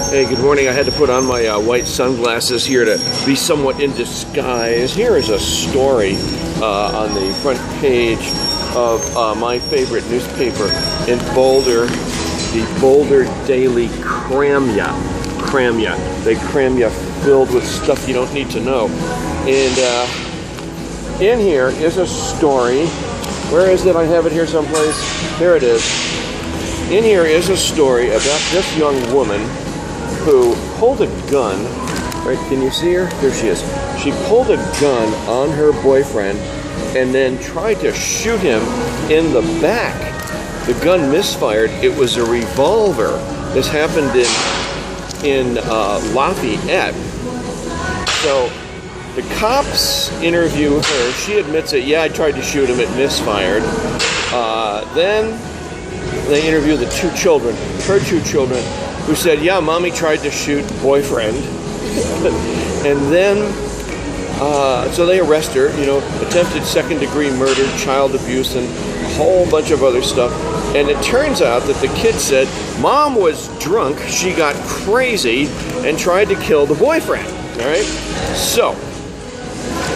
Hey, good morning. I had to put on my white sunglasses here to be somewhat in disguise. Here is a story on the front page of my favorite newspaper in Boulder, the Boulder Daily Cram-Ya. They cram you filled with stuff you don't need to know. And in here is a story. Where is it? I have it here someplace. Here it is. In here is a story about this young woman who pulled a gun. Right, can you see her? There she is. She pulled a gun on her boyfriend and then tried to shoot him in the back. The gun misfired. It was a revolver. This happened in Lafayette. So the cops interview her. She admits it. Yeah, I tried to shoot him. It misfired. Then they interview the two children, her two children, who said, yeah, mommy tried to shoot boyfriend. And then, so they arrest her, attempted second-degree murder, child abuse, and a whole bunch of other stuff. And it turns out that the kid said, mom was drunk, she got crazy, and tried to kill the boyfriend, all right? So,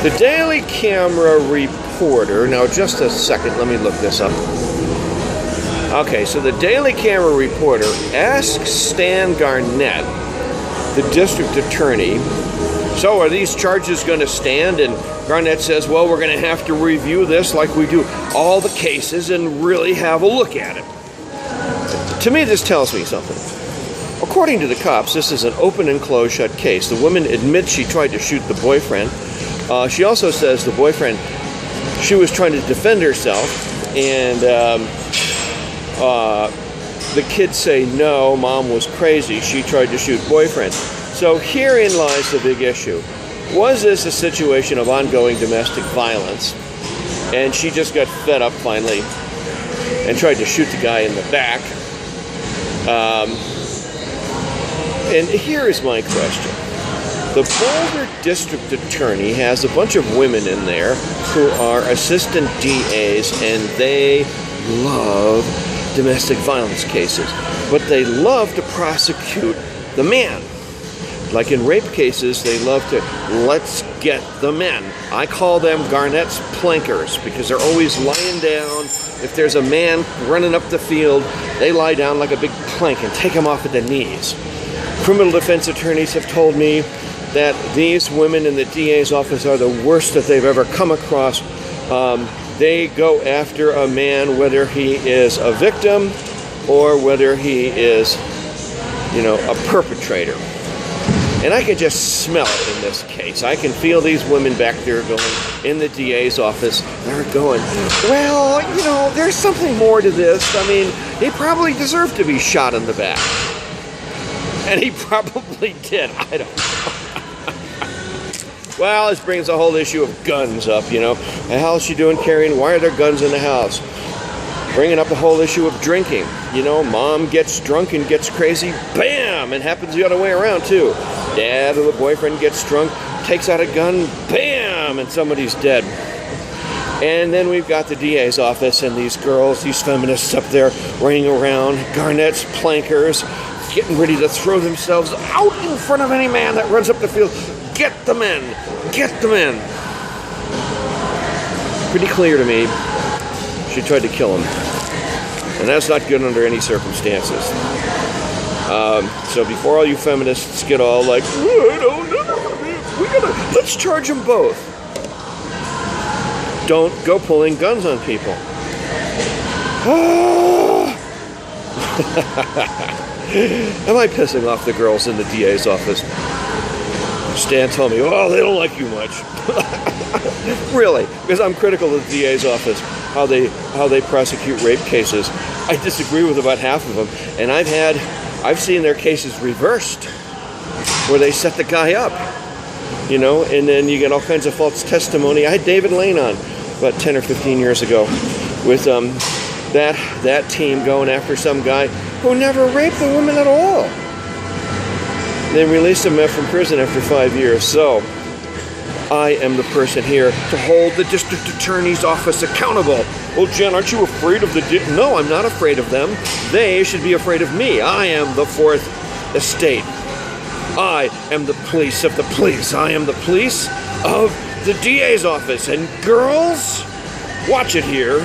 the Daily Camera reporter, now just a second, let me look this up. Okay, so the Daily Camera reporter asked Stan Garnett, the district attorney, so are these charges going to stand? And Garnett says, well, we're going to have to review this like we do all the cases and really have a look at it. To me, this tells me something. According to the cops, this is an open and closed shut case. The woman admits she tried to shoot the boyfriend. She also says the boyfriend, she was trying to defend herself, and the kids say, no, mom was crazy. She tried to shoot boyfriend. So herein lies the big issue. Was this a situation of ongoing domestic violence? And she just got fed up finally and tried to shoot the guy in the back. And here is my question. The Boulder District Attorney has a bunch of women in there who are assistant DAs, and they love domestic violence cases, but they love to prosecute the man. Like in rape cases, they love to, let's get the men. I call them Garnett's plankers because they're always lying down. If there's a man running up the field, they lie down like a big plank and take him off at the knees. Criminal defense attorneys have told me that these women in the DA's office are the worst that they've ever come across. They go after a man whether he is a victim or whether he is, a perpetrator. And I can just smell it in this case. I can feel these women back there going in the DA's office. They're going, well, there's something more to this. I mean, he probably deserved to be shot in the back. And he probably did. I don't know. Well, this brings the whole issue of guns up, The hell is she doing carrying? Why are there guns in the house? Bringing up the whole issue of drinking. Mom gets drunk and gets crazy. Bam! It happens the other way around, too. Dad or the boyfriend gets drunk, takes out a gun. Bam! And somebody's dead. And then we've got the DA's office and these girls, these feminists up there running around. Garnett's plankers, getting ready to throw themselves out in front of any man that runs up the field. Get the men! Get the men! Pretty clear to me, she tried to kill him. And that's not good under any circumstances. So before all you feminists get all like, let's charge them both. Don't go pulling guns on people. Am I pissing off the girls in the DA's office? Stan told me, they don't like you much. Really, because I'm critical of the DA's office, how they prosecute rape cases. I disagree with about half of them, and I've seen their cases reversed, where they set the guy up, and then you get all kinds of false testimony. I had David Lane on about 10 or 15 years ago with that team going after some guy who never raped the woman at all. They released him from prison after 5 years. So I am the person here to hold the district attorney's office accountable. Well, Jen, aren't you afraid of the... No, I'm not afraid of them. They should be afraid of me. I am the fourth estate. I am the police of the police. I am the police of the DA's office. And girls, watch it here.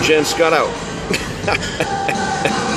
Jen Scott out.